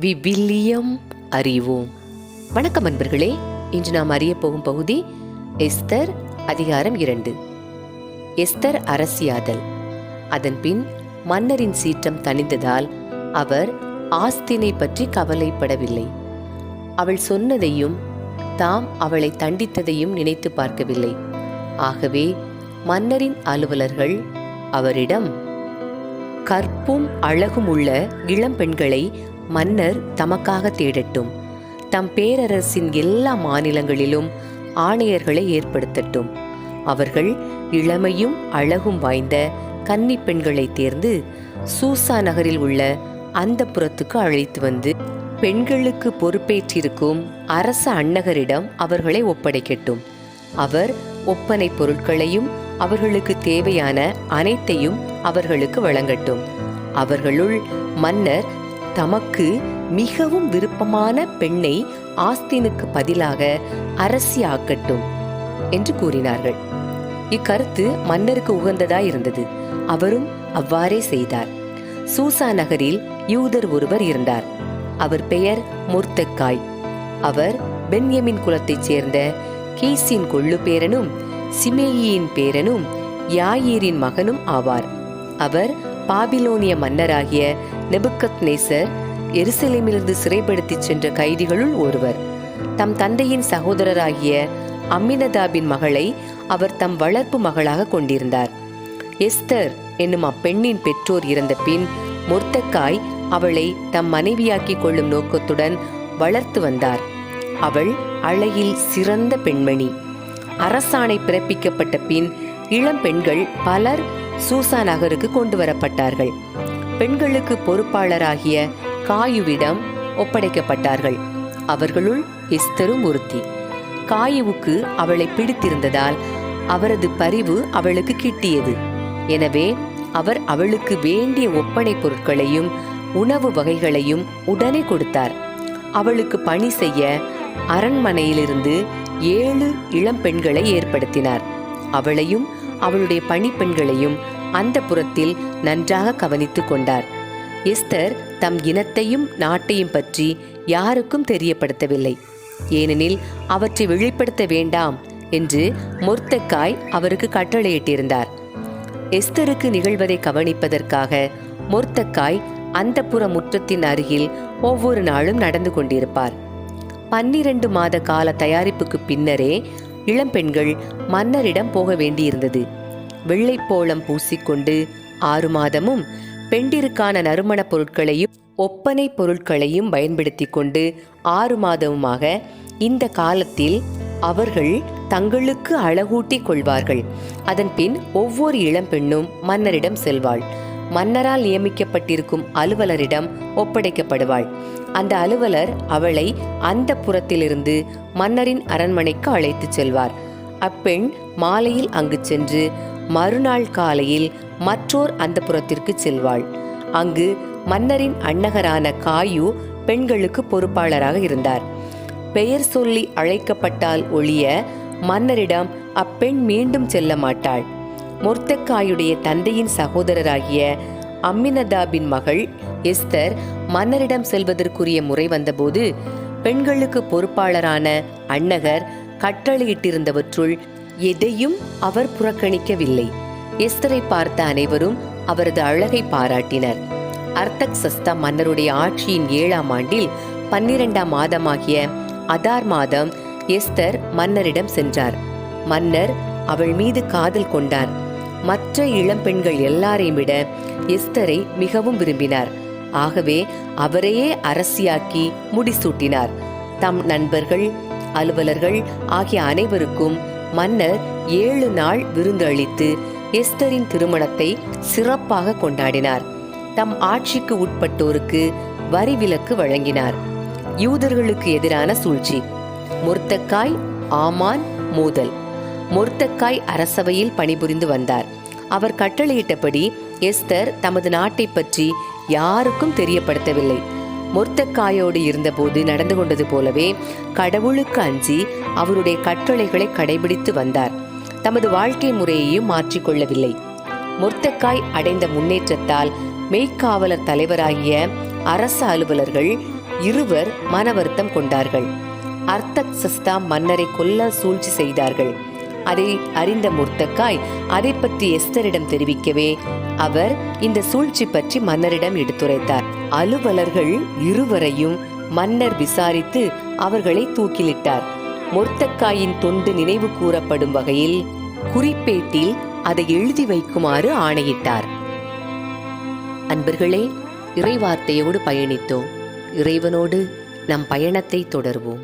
விவிலியம் அறிவோம். வணக்கம் அன்பர்களே. இன்று நாம் அறிய போகும் பகுதி எஸ்தர் அதிகாரம் 2. எஸ்தர் அரசியாதல். அதன்பின் மன்னரின் சீற்றம் தணிந்ததால் அவர் ஆஸ்தினை பற்றி கவலைப்படவில்லை. அவள் சொன்னதையும் தாம் அவளை தண்டித்ததையும் நினைத்து பார்க்கவில்லை. ஆகவே மன்னரின் அலுவலர்கள் அவரிடம், கற்பும் அழகும் உள்ள இளம் பெண்களை மன்னர் தமக்காக தேடட்டும், தம் பேரரசின் எல்லா மாநிலங்களிலும் ஆணையர்களை ஏற்படுத்தட்டும். அவர்கள் இளமையும் அழகும் வாய்ந்த கன்னி பெண்களை தேர்ந்து சூசா நகரில் உள்ள அந்த புறத்துக்கு அழைத்து வந்து பெண்களுக்கு பொறுப்பேற்றிருக்கும் அரச அன்னகரிடம் அவர்களை ஒப்படைக்கட்டும். அவர் ஒப்பனை பொருட்களையும் அவர்களுக்கு தேவையான அனைத்தையும் அவர்களுக்கு வழங்கட்டும். அவர்களுள் மன்னர் தமக்கு மிகவும் விருப்பமான பெண்ணை ஆஸ்தினுக்கு பதிலாக அரசியாக்கட்டும் என்று கூறினார்கள். இக்கருத்து மன்னருக்கு உகந்ததாய் இருந்தது. அவரும் அவ்வாறே செய்தார். சூசா நகரில் யூதர் ஒருவர் இருந்தார். அவர் பெயர் மொர்தெக்காய். அவர் பென்யமின் குலத்தைச் சேர்ந்த கீசின் கொள்ளு பேரனும் சிமேயின் பேரனும் யாயீரின் மகனும் ஆவார். அவர் பாபிலோனிய மன்னராகிய நெபுக்கத்நேசர் எருசலேமிலிருந்து சிறைப்படுத்தி சென்ற கைதிகளுள் ஒருவர். தம் தந்தையின் சகோதரராகிய அம்மினதாபின் மகளை அவர் தம் வளர்ப்பு மகளாக கொண்டிருந்தார். எஸ்தர் என்னும் அப்பெண்ணின் பெற்றோர் இறந்த பின் மொர்தெக்காய் அவளை தம் மனைவியாக்கிக் கொள்ளும் நோக்கத்துடன் வளர்த்து வந்தார். அவள் அழகில் சிறந்த பெண்மணி. அரசாணை பிறப்பிக்கப்பட்ட பின் இளம் பெண்கள் பலர் சூசா நகருக்கு கொண்டு வரப்பட்டார்கள். பெண்களுக்கு பொறுப்பாளராகிய காயுவிடம் ஒப்படைக்கப்பட்டார்கள். அவர்களுள் எஸ்தரும் ஒருத்தி. காயுவுக்கு அவளை பிடித்திருந்ததால் அவரது பரிவு அவளுக்கு கிட்டியது. எனவே அவர் அவளுக்கு வேண்டிய ஒப்பனை பொருட்களையும் உணவு வகைகளையும் உடனே கொடுத்தார். அவளுக்கு பணி செய்ய அரண்மனையிலிருந்து 7 இளம் பெண்களை ஏற்படுத்தினார். அவளையும் அவளுடைய பணிப்பெண்களையும் அந்த புறத்தில் நன்றாக கவனித்து கொண்டார். எஸ்தர் தம் இனத்தையும் நாட்டையும் பற்றி யாருக்கும் தெரியப்படுத்தவில்லை. ஏனெனில் அவற்றை வெளிப்படுத்த வேண்டாம் என்று மொர்தெக்காய் அவருக்கு கட்டளையிட்டிருந்தார். எஸ்தருக்கு நிகழ்வதை கவனிப்பதற்காக மொர்தெக்காய் அந்த புற முற்றத்தின் அருகில் ஒவ்வொரு நாளும் நடந்து கொண்டிருப்பார். 12 மாத கால தயாரிப்புக்கு பின்னரே இளம்பெண்கள் மன்னரிடம் போக வேண்டியிருந்தது. வெள்ளைப்போளம் பூசிக்கொண்டு 6 மாதமும் பெண்டிற்கான நறுமண பொருட்களையும் ஒப்பனை பொருட்களையும் பயன்படுத்தி கொண்டு 6 மாதமுமாக இந்த காலத்தில் அவர்கள் தங்களுக்கு அழகூட்டிக் கொள்வார்கள். அதன் பின் ஒவ்வொரு இளம்பெண்ணும் மன்னரிடம் செல்வாள். மன்னரால் நியமிக்கப்பட்டிருக்கும் அலுவலரிடம் ஒப்படைக்கப்படுவாள். அந்த அலுவலர் அவளை அந்த புறத்திலிருந்து மன்னரின் அரண்மனைக்கு அழைத்து செல்வார். அப்பெண் மாலையில் அங்கு சென்று மறுநாள் காலையில் மற்றோர் அந்த புறத்திற்கு செல்வாள். அங்கு மன்னரின் அன்னகரான காயு பெண்களுக்கு பொறுப்பாளராக இருந்தார். பெயர் சொல்லி அழைக்கப்பட்டால் ஒழிய மன்னரிடம் அப்பெண் மீண்டும் செல்ல மாட்டாள். மொர்தெக்காயுடைய தந்தையின் சகோதரராகிய அம்மினதாபின் மகள் எஸ்தர் மன்னரிடம் செல்வதற்குரிய முறை வந்தபோது பெண்களுக்கு பொறுப்பாளரான அன்னகர் கட்டளையிட்டிருந்தவற்றுள் எதையும் அவர் புறக்கணிக்கவில்லை. எஸ்தரை பார்த்த அனைவரும் அவரது அழகை பாராட்டினர். அர்தக்சஸ்தா மன்னருடைய ஆட்சியின் 7ஆம் ஆண்டில் 12ஆம் மாதமாகிய அதார் மாதம் எஸ்தர் மன்னரிடம் சென்றார். மன்னர் அவள் மீது காதல் கொண்டார். மற்ற இளம்பெண்கள் எல்லாரையும் விட எஸ்தரை மிகவும் விரும்பினார். ஆகவே அவரையே அரசியாக்கி முடிசூட்டினார். தம் நண்பர்கள், அலுவலர்கள் ஆகிய அனைவருக்கும் மன்னர் 7 நாள் விருந்து அளித்து எஸ்தரின் திருமணத்தை சிறப்பாக கொண்டாடினார். தம் ஆட்சிக்கு உட்பட்டோருக்கு வரி விலக்கு வழங்கினார். யூதர்களுக்கு எதிரான சூழ்ச்சி. மொர்தெக்காய் ஆமான் மோதல். மொர்தெக்காய் அரசவையில் பணிபுரிந்து வந்தார். அவர் கட்டளையிட்டபடி எஸ்தர் தமது நாட்டை பற்றி யாருக்கும் தெரியப்படுத்தவில்லை. மொர்தெக்காயோடு இருந்தபோது நடந்து கொண்டது போலவே கடவுளுக்கு அஞ்சி அவருடைய கட்டளைகளை கடைபிடித்து வந்தார். தமது வாழ்க்கை முறையையும் மாற்றிக்கொள்ளவில்லை. மொர்தெக்காய் அடைந்த முன்னேற்றத்தால் மெய்க்காவலர் தலைவராகிய அரச அலுவலர்கள் இருவர் மனவருத்தம் கொண்டார்கள். அர்தக்சஸ்தா மன்னரை கொல்ல சூழ்ச்சி செய்தார்கள். அதை அறிந்த மொர்தெகாய் அதை பற்றி எஸ்தரிடம் தெரிவிக்கவே அவர் இந்த சூழ்ச்சி பற்றி மன்னரிடம் எடுத்துரைத்தார். அலுவலர்கள் இருவரையும் மன்னர் விசாரித்து அவர்களை தூக்கிலிட்டார். மொர்தெகாயின் தொண்டு நினைவு கூறப்படும் வகையில் குறிப்பேட்டில் அதை எழுதி வைக்குமாறு ஆணையிட்டார். அன்பர்களே, இறைவார்த்தையோடு பயணித்தோம். இறைவனோடு நம் பயணத்தை தொடர்வோம்.